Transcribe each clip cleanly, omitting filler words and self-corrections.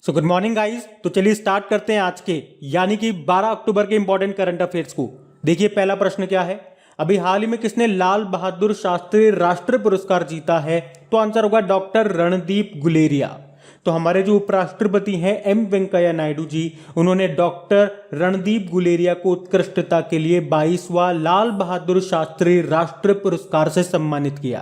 So good morning guys. तो चलिए start करते हैं आज के यानी कि 12 अक्टूबर के इंपॉर्टेंट करंट अफेयर्स को। देखिए पहला प्रश्न क्या है, अभी हाल ही में किसने लाल बहादुर शास्त्री राष्ट्रीय पुरस्कार जीता है? तो आंसर होगा डॉक्टर रणदीप गुलेरिया। तो हमारे जो उपराष्ट्रपति हैं एम वेंकैया नायडू जी, उन्होंने डॉक्टर रणदीप गुलेरिया को उत्कृष्टता के लिए 22वां लाल बहादुर शास्त्री राष्ट्रीय पुरस्कार से सम्मानित किया।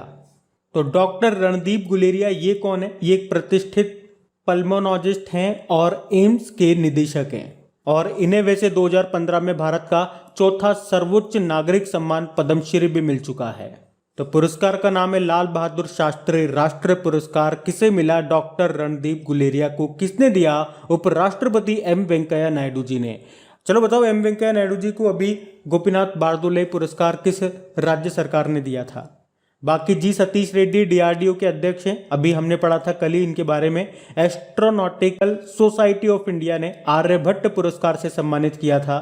तो डॉक्टर रणदीप गुलेरिया ये कौन है? ये एक प्रतिष्ठित पल्मोनोलॉजिस्ट हैं और एम्स के निदेशक हैं, और इन्हें वैसे 2015 में भारत का चौथा सर्वोच्च नागरिक सम्मान पद्मश्री भी मिल चुका है। तो पुरस्कार का नाम है लाल बहादुर शास्त्री राष्ट्रीय पुरस्कार। किसे मिला? डॉक्टर रणदीप गुलेरिया को। किसने दिया? उपराष्ट्रपति एम वेंकैया नायडू जी ने। चलो बताओ, एम वेंकैया नायडू जी को अभी गोपीनाथ बारदुले पुरस्कार किस राज्य सरकार ने दिया था? बाकी जी सतीश रेड्डी डीआरडीओ के अध्यक्ष हैं, अभी हमने पढ़ा था कल ही इनके बारे में। एस्ट्रोनॉटिकल सोसाइटी ऑफ इंडिया ने आर्यभट्ट पुरस्कार से सम्मानित किया था।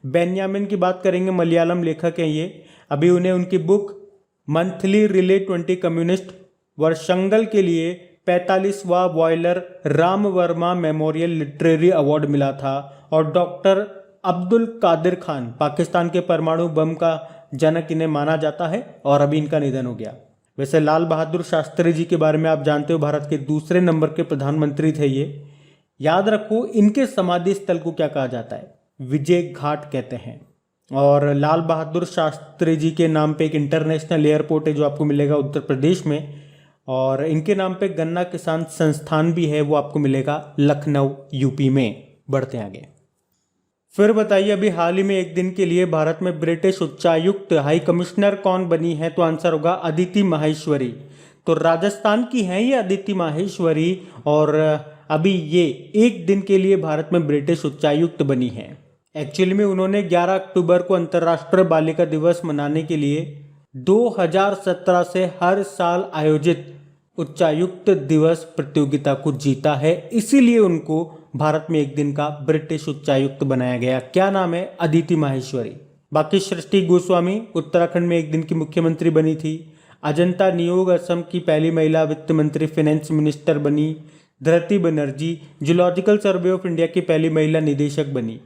बेन्यामिन की बात करेंगे, मलयालम लेखक हैं ये, अभी उन्हें उनकी बुक मंथली रिले 20 कम्युनिस्ट वर्षंगल के लिए 45वां Vayalar Ram Varma memorial literary award मिला था। और डॉक्टर अब्दुल कादिर खान, पाकिस्तान के परमाणु बम का जनक इन्हें माना जाता है, और अभी इनका निधन हो गया। वैसे लाल बहादुर शास्त्री जी के बारे में आप जानते हो, भारत के दूसरे नंबर के प्रधानमंत्री थे ये। याद रखो, इनके समाधि स्थल को क्या कहा जाता है? विजय घाट कहते हैं। और लाल बहादुर शास्त्री जी के नाम पे एक इंटरनेशनल एयरपोर्ट है जो आपको मिलेगा उत्तर प्रदेश में, और इनके नाम पे गन्ना किसान संस्थान भी है, वो आपको मिलेगा लखनऊ यूपी में। बढ़ते हैं आगे। फिर बताइए, अभी हाल ही में एक दिन के लिए भारत में ब्रिटिश उच्चायुक्त हाई कमिश्नर कौन बनी है? तो आंसर होगा अदिति माहेश्वरी। तो राजस्थान की हैं ये अदिति माहेश्वरी, और अभी ये एक दिन के लिए भारत में ब्रिटिश उच्चायुक्त बनी है। एक्चुअली में उन्होंने 11 अक्टूबर को अंतर्राष्ट्रीय बालिका दिवस मनाने के लिए 2017 से हर साल आयोजित उच्चायुक्त दिवस प्रतियोगिता को जीता है, इसीलिए उनको भारत में एक दिन का ब्रिटिश उच्चायुक्त बनाया गया। क्या नाम है? अदिति माहेश्वरी। बाकी सृष्टि गोस्वामी उत्तराखंड में एक दिन की मुख्यमंत्री बनी थी। अजंता नियोग असम की पहली महिला वित्त मंत्री फाइनेंस मिनिस्टर बनी। Dhriti Banerjee zoological survey of India की पहली महिला निदेशक बनी।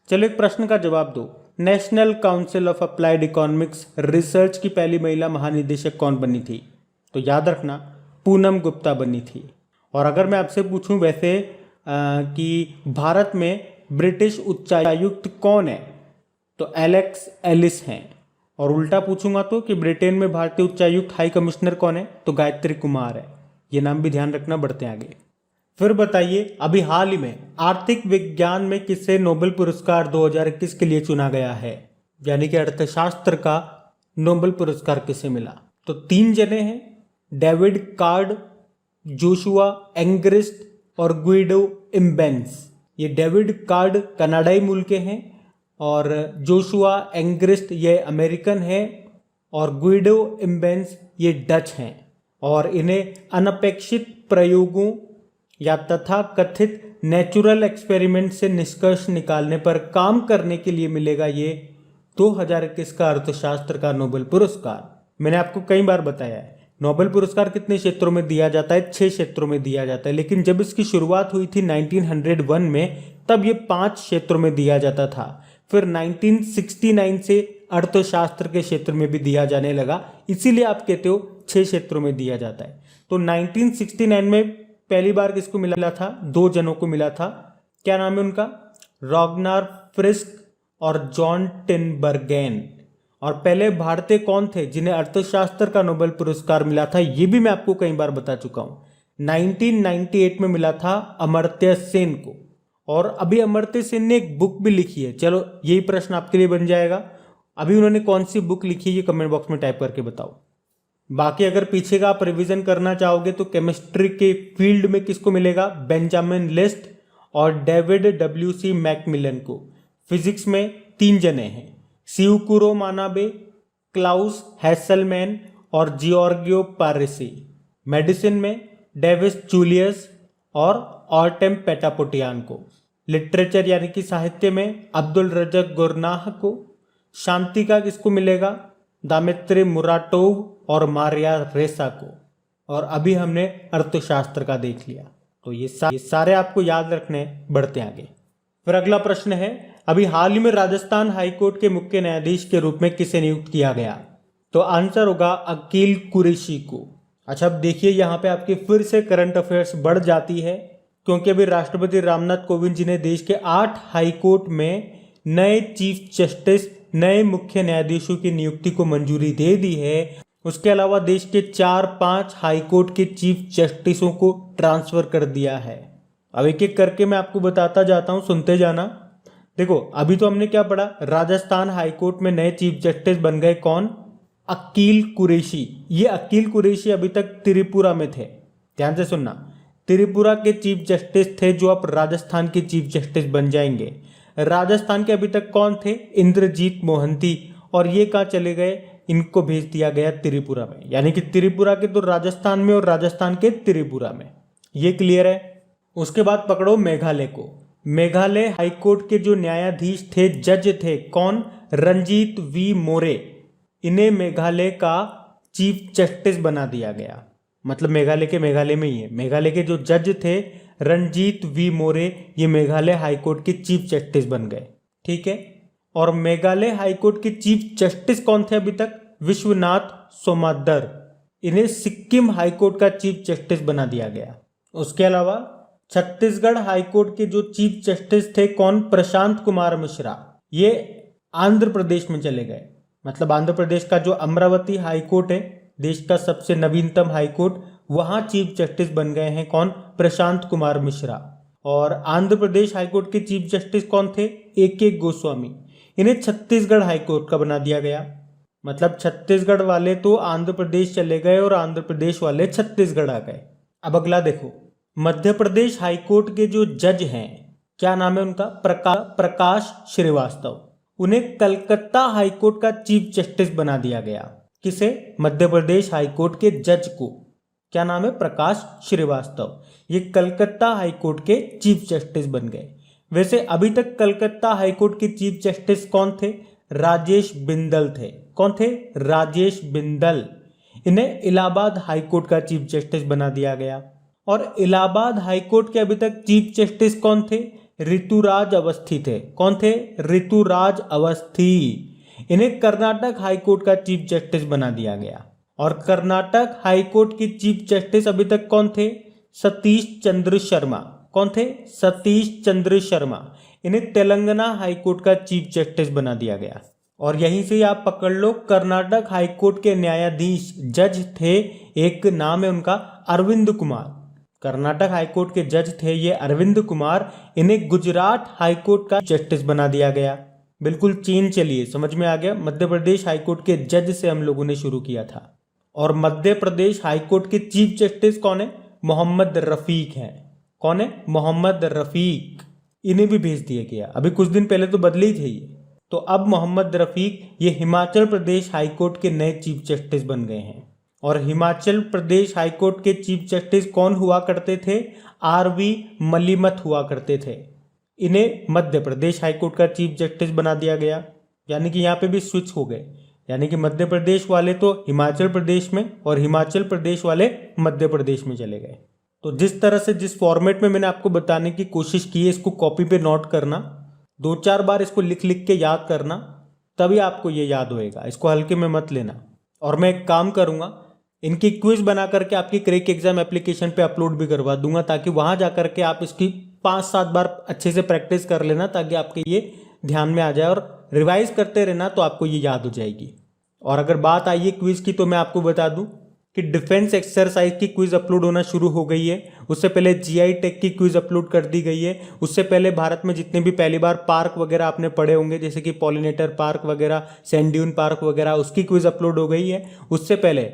चलो एक प्रश्न का जवाब दो, national council of applied economics research की पहली महिला महानिदेशक कौन बनी थी? तो याद रखना, पूनम गुप्ता बनी थी। और अगर मैं आपसे पूछूं वैसे कि भारत में ब्रिटिश उच्चायुक्त कौन है, तो एलेक्स एलिस हैं। और उल्टा पूछूंगा तो कि ब्रिटेन में भारतीय उच्चायुक्त हाई कमिश्नर कौन है, तो गायत्री कुमार है। ये नाम भी ध्यान रखना। बढ़ते आगे। फिर बताइए, अभी हाल ही में आर्थिक विज्ञान में किसे नोबेल पुरस्कार 2021 के लिए चुना गया है? यानी कि अर्थशास्त्र का नोबेल पुरस्कार किसे मिला? तो 3 जने हैं, डेविड कार्ड, जोशुआ एंग्रिस्ट और गुइडो इम्बेंस। ये डेविड कार्ड कनाडाई मूल के हैं, और जोशुआ एंग्रिस्ट ये अमेरिकन है, और गुइडो इम्बेंस ये डच हैं। और इन्हें अनपेक्षित प्रयोगों या तथा कथित नेचुरल एक्सपेरिमेंट से निष्कर्ष निकालने पर काम करने के लिए मिलेगा ये 2021 का अर्थशास्त्र का नोबेल पुरस्कार। मैंने आपको कई बार बताया है, नोबेल पुरस्कार कितने क्षेत्रों में दिया जाता है? 6 क्षेत्रों में दिया जाता है, लेकिन जब इसकी शुरुआत हुई थी 1901 में, तब ये 5 क्षेत्रों में दिया जाता था। फिर 1969 से अर्थशास्त्र के क्षेत्र में भी दिया जाने लगा, इसीलिए आप कहते हो 6 क्षेत्रों में दिया जाता है। तो 1969 में पहली बार किसको मिला था? 2 जनों को मिला था। क्या नाम है उनका? रॉगनार फ्रिस्क और जॉन टिनबर्गेन। और पहले भारतीय कौन थे जिन्हें अर्थशास्त्र का नोबेल पुरस्कार मिला था? ये भी मैं आपको कई बार बता चुका हूं। 1998 में मिला था अमर्त्य सेन को, और अभी अमर्त्य सेन ने एक बुक भी लिखी है। चलो यही प्रश्न आपके लिए बन जाएगा, अभी उन्होंने कौन सी बुक लिखी है ये कमेंट बॉक्स में टाइप करके बताओ। बाकी अगर पीछे का आप रिवीजन करना चाहोगे तो केमिस्ट्री के फील्ड में किसको मिलेगा? बेंजामिन लिस्ट और डेविड WC मैकमिलन को। फिजिक्स में 3 जने हैं, सियुकुरो मानाबे, क्लाउस हैसलमैन और जियोर्गियो पारेसी। मेडिसिन में डेविस जूलियस और ऑर्टेम पेटापोटियान को। लिटरेचर यानी कि साहित्य में अब्दुल रज़क गुरनाह को। शांति का किसको मिलेगा? दामित्री मुराटोव और मारिया रेसा को। और अभी हमने अर्थशास्त्र का देख लिया। तो ये सारे आपको याद रखने, बढ़ते आगे। फिर अगला प्रश्न है, अभी हाल ही में राजस्थान हाईकोर्ट के मुख्य न्यायाधीश के रूप में किसे नियुक्त किया गया? तो आंसर होगा अकील कुरैशी को। अच्छा, अब देखिए यहाँ पे आपकी फिर से करंट अफेयर्स बढ़ जाती है, क्योंकि अभी राष्ट्रपति रामनाथ कोविंद जी ने देश के 8 हाईकोर्ट में नए चीफ जस्टिस, नए मुख्य न्यायाधीशों की नियुक्ति को मंजूरी दे दी है। उसके अलावा देश के 4-5 हाईकोर्ट के चीफ जस्टिसों को ट्रांसफर कर दिया है। अब एक एक करके मैं आपको बताता जाता हूं, सुनते जाना। देखो, अभी तो हमने क्या पढ़ा, राजस्थान हाईकोर्ट में नए चीफ जस्टिस बन गए कौन? अकील कुरैशी। ये अकील कुरैशी अभी तक त्रिपुरा में थे, ध्यान से सुनना, त्रिपुरा के चीफ जस्टिस थे जो अब राजस्थान के चीफ जस्टिस बन जाएंगे। राजस्थान के अभी तक कौन थे? इंद्रजीत मोहंती, और ये कहाँ चले गए? इनको भेज दिया गया त्रिपुरा में, यानी कि त्रिपुरा के तो राजस्थान में और राजस्थान के त्रिपुरा में। ये क्लियर है? उसके बाद पकड़ो मेघालय को। मेघालय हाईकोर्ट के जो न्यायाधीश थे, जज थे, कौन? रंजीत वी मोरे। इन्हें मेघालय का चीफ जस्टिस बना दिया गया, मतलब मेघालय में ही है। मेघालय के जो जज थे रंजीत वी मोरे, ये मेघालय हाईकोर्ट के चीफ जस्टिस बन गए, ठीक है। और मेघालय हाईकोर्ट के चीफ जस्टिस कौन थे अभी तक? विश्वनाथ सोमादर। इन्हें सिक्किम हाईकोर्ट का चीफ जस्टिस बना दिया गया। उसके अलावा छत्तीसगढ़ हाईकोर्ट के जो चीफ जस्टिस थे कौन? प्रशांत कुमार मिश्रा। ये आंध्र प्रदेश में चले गए, मतलब आंध्र प्रदेश का जो अमरावती हाईकोर्ट है, देश का सबसे नवीनतम हाईकोर्ट, वहां चीफ जस्टिस बन गए हैं कौन? प्रशांत कुमार मिश्रा। और आंध्र प्रदेश हाईकोर्ट के चीफ जस्टिस कौन थे? ए.के. गोस्वामी। इन्हें छत्तीसगढ़ हाईकोर्ट का बना दिया गया, मतलब छत्तीसगढ़ वाले तो आंध्र प्रदेश चले गए और आंध्र प्रदेश वाले छत्तीसगढ़ आ गए। अब अगला देखो, मध्य प्रदेश हाईकोर्ट के जो जज हैं, क्या नाम है उनका? प्रकाश श्रीवास्तव। उन्हें कलकत्ता हाईकोर्ट का चीफ जस्टिस बना दिया गया। किसे? मध्य प्रदेश हाईकोर्ट के जज को। क्या नाम है? प्रकाश श्रीवास्तव। ये कलकत्ता हाईकोर्ट के चीफ जस्टिस बन गए। वैसे अभी तक कलकत्ता हाईकोर्ट के चीफ जस्टिस कौन थे? राजेश बिंदल थे। कौन थे? राजेश बिंदल। इन्हें इलाहाबाद हाईकोर्ट का चीफ जस्टिस बना दिया गया। और इलाहाबाद हाईकोर्ट के अभी तक चीफ जस्टिस कौन थे? ऋतुराज अवस्थी थे। कौन थे? ऋतुराज अवस्थी। इन्हें कर्नाटक हाईकोर्ट का चीफ जस्टिस बना दिया गया। और कर्नाटक हाईकोर्ट के चीफ जस्टिस अभी तक कौन थे? सतीश चंद्र शर्मा। कौन थे? सतीश चंद्र शर्मा। इन्हें तेलंगाना हाईकोर्ट का चीफ जस्टिस बना दिया गया। और यहीं से आप पकड़ लो, कर्नाटक हाईकोर्ट के न्यायाधीश जज थे, एक नाम है उनका अरविंद कुमार। कर्नाटक हाईकोर्ट के जज थे ये अरविंद कुमार। इन्हें गुजरात हाईकोर्ट का जस्टिस बना दिया गया। बिल्कुल चेंज चलिए, समझ में आ गया। मध्य प्रदेश हाईकोर्ट के जज से हम लोगों ने शुरू किया था। और मध्य प्रदेश हाईकोर्ट के चीफ जस्टिस कौन है? मोहम्मद रफीक हैं। कौन है? मोहम्मद रफीक। इन्हें भी भेज दिया गया, अभी कुछ दिन पहले तो बदले ही थे ये। तो अब मोहम्मद रफीक ये हिमाचल प्रदेश हाईकोर्ट के नए चीफ जस्टिस बन गए हैं। और हिमाचल प्रदेश हाईकोर्ट के चीफ जस्टिस कौन हुआ करते थे? आर.वी. मलिमथ हुआ करते थे। इन्हें मध्य प्रदेश हाईकोर्ट का चीफ जस्टिस बना दिया गया, यानी कि यहाँ पे भी स्विच हो गए, यानी कि मध्य प्रदेश वाले तो हिमाचल प्रदेश में और हिमाचल प्रदेश वाले मध्य प्रदेश में चले गए। तो जिस तरह से, जिस फॉर्मेट में मैंने आपको बताने की कोशिश की है, इसको कॉपी पे नोट करना, 2-4 बार इसको लिख लिख के याद करना, तभी आपको ये याद होएगा। इसको हल्के में मत लेना। और मैं एक काम करूँगा, इनकी क्विज बना करके आपकी क्रैक एग्जाम एप्लीकेशन पे अपलोड भी करवा दूंगा, ताकि वहाँ जा करके आप इसकी 5-7 बार अच्छे से प्रैक्टिस कर लेना, ताकि आपके ये ध्यान में आ जाए। और रिवाइज करते रहना तो आपको ये याद हो जाएगी। और अगर बात आई है क्विज की, तो मैं आपको बता दूं कि डिफेंस एक्सरसाइज की क्विज अपलोड होना शुरू हो गई है। उससे पहले जीआई टेक की क्विज अपलोड कर दी गई है। उससे पहले भारत में जितने भी पहली बार पार्क वगैरह आपने पढ़े होंगे, जैसे कि पॉलिनेटर पार्क वगैरह, सैंड-ड्यून पार्क वगैरह, उसकी क्विज अपलोड हो गई है। उससे पहले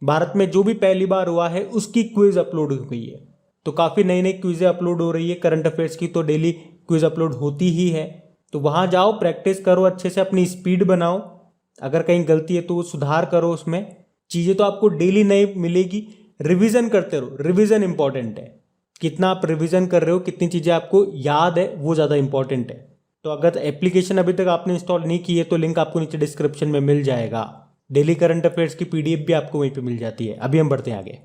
भारत में जो भी पहली बार हुआ है उसकी क्विज अपलोड हो गई है। तो काफ़ी नई नई क्विजें अपलोड हो रही है। करंट अफेयर्स की तो डेली क्विज अपलोड होती ही है। तो वहाँ जाओ, प्रैक्टिस करो, अच्छे से अपनी स्पीड बनाओ। अगर कहीं गलती है तो सुधार करो। उसमें चीज़ें तो आपको डेली नई मिलेगी। रिवीजन करते रहो, रिवीजन इंपॉर्टेंट है। कितना आप रिवीजन कर रहे हो, कितनी चीज़ें आपको याद है, वो ज़्यादा इंपॉर्टेंट है। तो अगर एप्लीकेशन अभी तक आपने इंस्टॉल नहीं की है तो लिंक आपको नीचे डिस्क्रिप्शन में मिल जाएगा। डेली करंट अफेयर्स की PDF भी आपको वहीं पे मिल जाती है। अभी हम बढ़ते हैं आगे।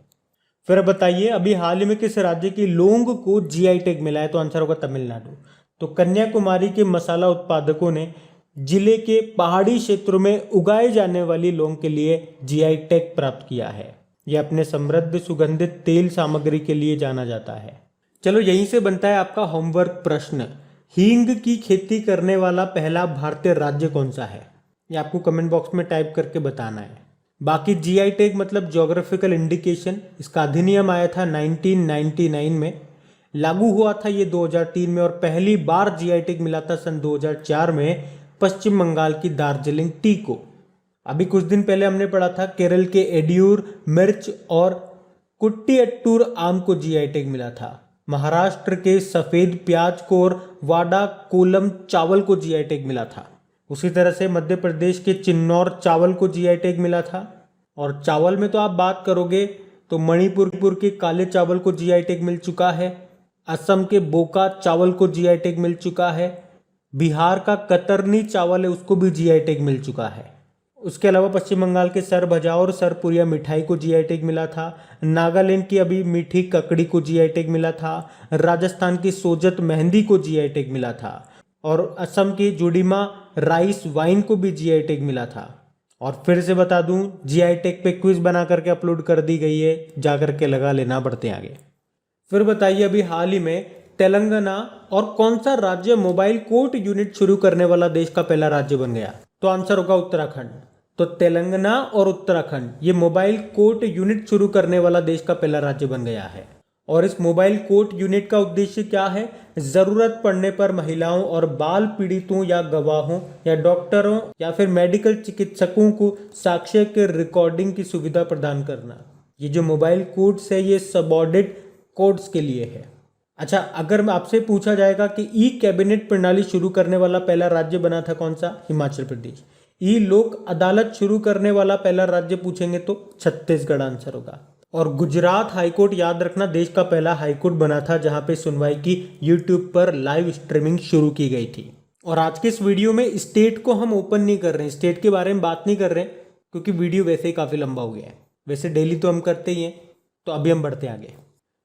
फिर अब बताइए अभी हाल ही में किस राज्य की लौंग को जीआई टैग मिला है? तो आंसर होगा तमिलनाडु। तो कन्याकुमारी के मसाला उत्पादकों ने जिले के पहाड़ी क्षेत्रों में उगाए जाने वाली लौंग के लिए जीआई टैग प्राप्त किया है। यह अपने समृद्ध सुगंधित तेल सामग्री के लिए जाना जाता है। चलो यहीं से बनता है आपका होमवर्क प्रश्न, हींग की खेती करने वाला पहला भारतीय राज्य कौन सा है? ये आपको कमेंट बॉक्स में टाइप करके बताना है। बाकी जीआई टैग मतलब ज्योग्राफिकल इंडिकेशन, इसका अधिनियम आया था 1999 में, लागू हुआ था ये 2003 में, और पहली बार जीआई टैग मिला था सन 2004 में पश्चिम बंगाल की दार्जिलिंग टी को। अभी कुछ दिन पहले हमने पढ़ा था केरल के एडियूर मिर्च और कुट्टियट्टूर आम को जीआई टैग मिला था। महाराष्ट्र के सफेद प्याज को और वाडा कोलम चावल को जीआई टैग मिला था। उसी तरह से मध्य प्रदेश के चिन्नौर चावल को जीआई टैग मिला था। और चावल में तो आप बात करोगे तो मणिपुर के काले चावल को जीआई टैग मिल चुका है, असम के बोका चावल को जीआई टैग मिल चुका है, बिहार का कतरनी चावल है उसको भी जीआई टैग मिल चुका है। उसके अलावा पश्चिम बंगाल के सरभजा और सरपुरिया मिठाई को जीआई टैग मिला था। नागालैंड की अभी मीठी ककड़ी को जीआई टैग मिला था। राजस्थान की सोजत मेहंदी को जीआई टैग मिला था। और असम की जुडिमा राइस वाइन को भी जीआई टैग मिला था। और फिर से बता दूं, जीआई टैग पे क्विज बना करके अपलोड कर दी गई है, जा करके लगा लेना, बढ़ते हैं आगे। फिर बताइए अभी हाल ही में तेलंगाना और कौन सा राज्य मोबाइल कोर्ट यूनिट शुरू करने वाला देश का पहला राज्य बन गया? तो आंसर होगा उत्तराखंड। तो तेलंगाना और उत्तराखंड ये मोबाइल कोर्ट यूनिट शुरू करने वाला देश का पहला राज्य बन गया है। और इस मोबाइल कोर्ट यूनिट का उद्देश्य क्या है? जरूरत पड़ने पर महिलाओं और बाल पीड़ितों या गवाहों या डॉक्टरों या फिर मेडिकल चिकित्सकों को साक्ष्य के रिकॉर्डिंग की सुविधा प्रदान करना। ये जो मोबाइल कोर्ट्स है ये सबऑर्डिनेट कोर्ट्स के लिए है। अच्छा, अगर आपसे पूछा जाएगा कि ई कैबिनेट प्रणाली शुरू करने वाला पहला राज्य बना था कौन सा? हिमाचल प्रदेश। ई लोक अदालत शुरू करने वाला पहला राज्य पूछेंगे तो छत्तीसगढ़ आंसर होगा। और गुजरात हाईकोर्ट याद रखना देश का पहला हाईकोर्ट बना था जहां पे सुनवाई की यूट्यूब पर लाइव स्ट्रीमिंग शुरू की गई थी। और आज के इस वीडियो में स्टेट को हम ओपन नहीं कर रहे हैं, स्टेट के बारे में बात नहीं कर रहे हैं, क्योंकि वीडियो वैसे ही काफी लंबा हो गया है। वैसे डेली तो हम करते ही हैं। तो अभी हम बढ़ते आगे।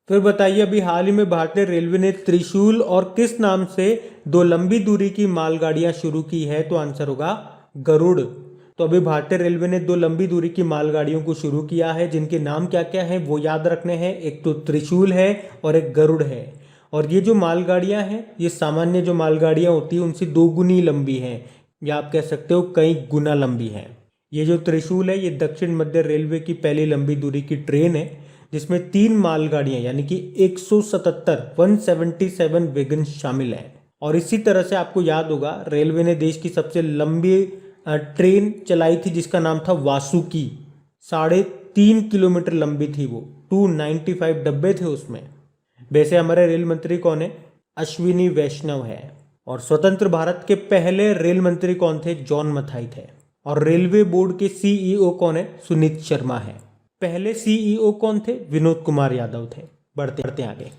फिर बताइए अभी हाल ही में भारतीय रेलवे ने त्रिशूल और किस नाम से 2 लंबी दूरी की मालगाड़ियां शुरू की है? तो आंसर होगा गरुड़। तो अभी भारतीय रेलवे ने 2 लंबी दूरी की मालगाड़ियों को शुरू किया है, जिनके नाम क्या क्या है वो याद रखने हैं। एक तो त्रिशूल है और एक गरुड़ है। और ये जो मालगाड़ियां हैं ये सामान्य जो मालगाड़ियां होती है उनसे 2 गुनी लंबी हैं, या आप कह सकते हो कई गुना लंबी है। ये जो त्रिशूल है ये दक्षिण मध्य रेलवे की पहली लंबी दूरी की ट्रेन है, जिसमें 3 मालगाड़ियां यानी कि 177 वैगन शामिल हैं। और इसी तरह से आपको याद होगा रेलवे ने देश की सबसे लंबी ट्रेन चलाई थी जिसका नाम था वासुकी। 3.5 किलोमीटर लंबी थी वो, 295 डब्बे थे उसमें। वैसे हमारे रेल मंत्री कौन है? अश्विनी वैष्णव है। और स्वतंत्र भारत के पहले रेल मंत्री कौन थे? जॉन मथाई थे। और रेलवे बोर्ड के सीईओ कौन है? सुनीत शर्मा है। पहले सीईओ कौन थे? विनोद कुमार यादव थे। बढ़ते आगे।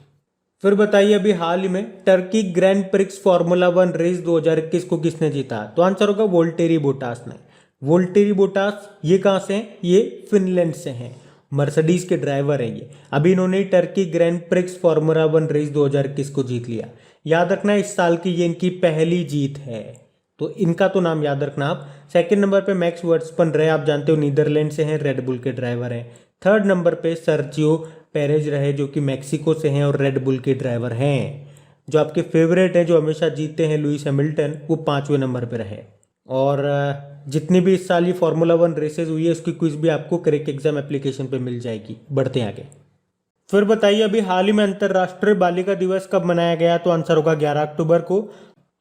फिर बताइए अभी हाल ही में Turkey Grand Prix Formula 1 race 2021 को किसने जीता? तो आंसर होगा वोल्टेरी बोटास ने। वोल्टेरी बोटास ये कहां से हैं? ये फिनलैंड से हैं। मर्सिडीज के ड्राइवर हैं ये। अभी इन्होंने Turkey Grand Prix Formula 1 race 2021 को जीत लिया। याद रखना इस साल की ये इनकी पहली जीत है, तो इनका तो नाम याद रखना आप। सेकंड नंबर पे मैक्स वर्स्टपन रहे, आप जानते हो नीदरलैंड से हैं, रेड बुल के ड्राइवर हैं। थर्ड नंबर पे सर्जियो पेरेज रहे जो कि मैक्सिको से हैं और रेड बुल के ड्राइवर हैं। जो आपके फेवरेट हैं जो हमेशा जीतते हैं लुइस हैमिल्टन, वो 5वें नंबर पे रहे। और जितनी भी इस साल ये फार्मूला 1 रेसेस हुई है उसकी क्विज भी आपको क्रैक एग्जाम एप्लीकेशन पे मिल जाएगी। बढ़ते हैं आगे। फिर बताइए अभी हाल ही में अंतर्राष्ट्रीय बालिका दिवस कब मनाया गया? तो आंसर होगा 11 अक्टूबर को।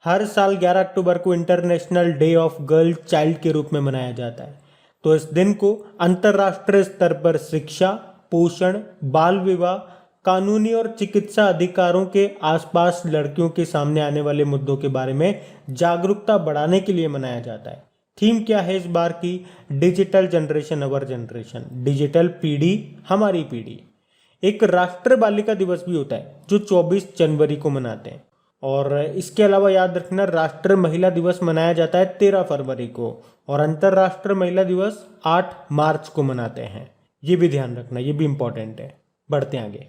हर साल 11 अक्टूबर को international day of girl child के रूप में मनाया जाता है। तो इस दिन को अंतर्राष्ट्रीय स्तर पर शिक्षा, पोषण, बाल विवाह, कानूनी और चिकित्सा अधिकारों के आसपास लड़कियों के सामने आने वाले मुद्दों के बारे में जागरूकता बढ़ाने के लिए मनाया जाता है। थीम क्या है इस बार की? डिजिटल जनरेशन अवर जनरेशन, डिजिटल पीढ़ी हमारी पीढ़ी। एक राष्ट्रीय बालिका दिवस भी होता है जो 24 जनवरी को मनाते हैं। और इसके अलावा याद रखना राष्ट्रीय महिला दिवस मनाया जाता है 13 फरवरी को, और अंतर्राष्ट्रीय महिला दिवस 8 मार्च को मनाते हैं। ये भी ध्यान रखना, ये भी इंपॉर्टेंट है। बढ़ते हैं आगे।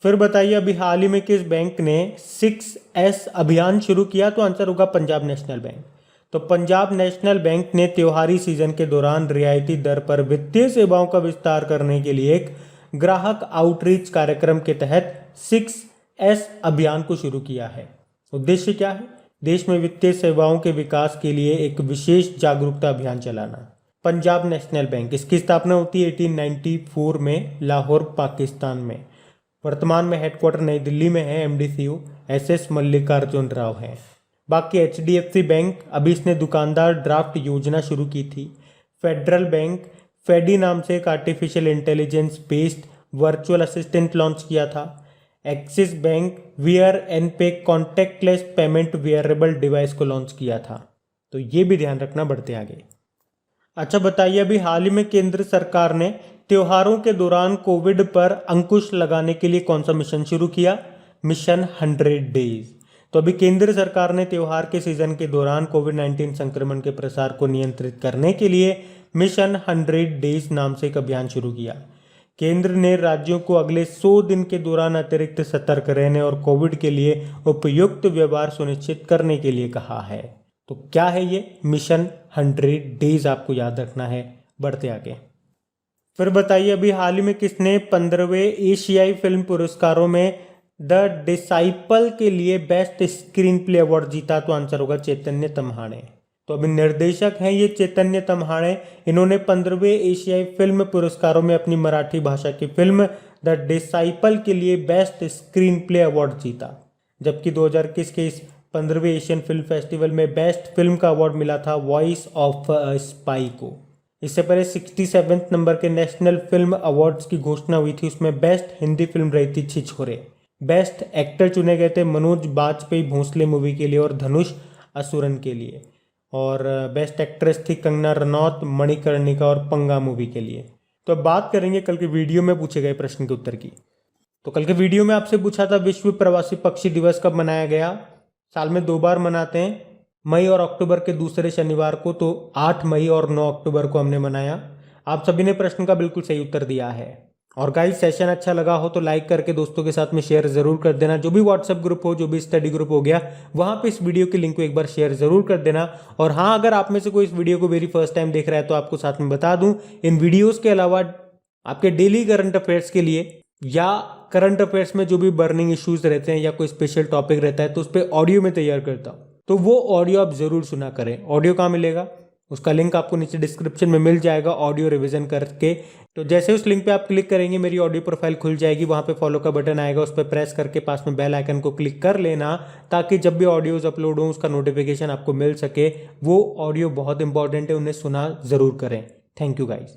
फिर बताइए अभी हाल ही में किस बैंक ने 6S अभियान शुरू किया? तो आंसर होगा पंजाब नेशनल बैंक। तो पंजाब नेशनल बैंक ने त्योहारी सीजन के दौरान रियायती दर पर वित्तीय सेवाओं का विस्तार करने के लिए एक ग्राहक आउटरीच कार्यक्रम के तहत 6S अभियान को शुरू किया है। उद्देश्य क्या है? देश में वित्तीय सेवाओं के विकास के लिए एक विशेष जागरूकता अभियान चलाना। पंजाब नेशनल बैंक, इसकी स्थापना होती है 1894 में लाहौर पाकिस्तान में। वर्तमान में हेडक्वार्टर नई दिल्ली में है। MD CEO SS Mallikarjun Rao हैं। बाकी HDFC बैंक, अभी इसने दुकानदार ड्राफ्ट योजना शुरू की थी। फेडरल बैंक फेडी नाम से एक artificial intelligence based virtual assistant launch किया था। एक्सिस बैंक वियर एंड पे कॉन्टैक्टलेस पेमेंट वेयरेबल डिवाइस को लॉन्च किया था। तो ये भी ध्यान रखना। बढ़ते आगे। अच्छा बताइए अभी हाल ही में केंद्र सरकार ने त्योहारों के दौरान कोविड पर अंकुश लगाने के लिए कौन सा मिशन शुरू किया? Mission 100 days. तो अभी केंद्र सरकार ने त्योहार के सीजन के दौरान कोविड-19 संक्रमण के प्रसार को नियंत्रित करने के लिए मिशन 100 डेज नाम से एक अभियान शुरू किया। केंद्र ने राज्यों को अगले 100 दिन के दौरान अतिरिक्त सतर्क रहने और कोविड के लिए उपयुक्त व्यवहार सुनिश्चित करने के लिए कहा है। तो क्या है ये मिशन 100 डेज? आपको याद रखना है। बढ़ते आगे। फिर बताइए अभी हाल ही में किसने 15वें एशियाई फिल्म पुरस्कारों में द डिसाइपल के लिए बेस्ट स्क्रीन प्ले अवार्ड जीता? तो आंसर होगा चैतन्य तम्हाणे। तो अभी निर्देशक हैं ये चैतन्य तम्हाणे। इन्होंने 15वें एशियाई फिल्म पुरस्कारों में अपनी मराठी भाषा की फिल्म द डिसाइपल के लिए बेस्ट स्क्रीन प्ले अवार्ड जीता। जबकि 2021 के इस 15वें एशियन फिल्म फेस्टिवल में बेस्ट फिल्म का अवार्ड मिला था वॉइस ऑफ अ स्पाई को। इससे पहले 67वें नंबर के नेशनल फिल्म अवार्ड्स की घोषणा हुई थी। उसमें बेस्ट हिंदी फिल्म रही थी छिछोरे। बेस्ट एक्टर चुने गए थे मनोज बाजपेयी भोंसले मूवी के लिए और धनुष असुरन के लिए। और बेस्ट एक्ट्रेस थी कंगना रनौत मणिकर्णिका और पंगा मूवी के लिए। तो अब बात करेंगे कल के वीडियो में पूछे गए प्रश्न के उत्तर की। तो कल के वीडियो में आपसे पूछा था विश्व प्रवासी पक्षी दिवस कब मनाया गया? साल में 2 बार मनाते हैं, मई और अक्टूबर के दूसरे शनिवार को। तो 8 मई और 9 अक्टूबर को हमने मनाया। आप सभी ने प्रश्न का बिल्कुल सही उत्तर दिया है। और गाइस सेशन अच्छा लगा हो तो लाइक करके दोस्तों के साथ में शेयर जरूर कर देना। जो भी व्हाट्सएप ग्रुप हो, जो भी स्टडी ग्रुप हो गया, वहां पे इस वीडियो के लिंक को एक बार शेयर जरूर कर देना। और हाँ, अगर आप में से कोई इस वीडियो को वेरी फर्स्ट टाइम देख रहा है तो आपको साथ में बता दूं, इन वीडियोस के अलावा आपके डेली करंट अफेयर्स के लिए या करंट अफेयर्स में जो भी बर्निंग इश्यूज रहते हैं या कोई स्पेशल टॉपिक रहता है तो उस पर ऑडियो में तैयार करता हूँ। तो वो ऑडियो आप जरूर सुना करें। ऑडियो कहाँ मिलेगा? उसका लिंक आपको नीचे डिस्क्रिप्शन में मिल जाएगा, ऑडियो रिवीजन करके। तो जैसे उस लिंक पे आप क्लिक करेंगे मेरी ऑडियो प्रोफाइल खुल जाएगी। वहां पे फॉलो का बटन आएगा, उस पर प्रेस करके पास में बेल आइकन को क्लिक कर लेना, ताकि जब भी ऑडियोज अपलोड हो उसका नोटिफिकेशन आपको मिल सके। वो ऑडियो बहुत इंपॉर्टेंट है, उन्हें सुना जरूर करें। Thank you guys.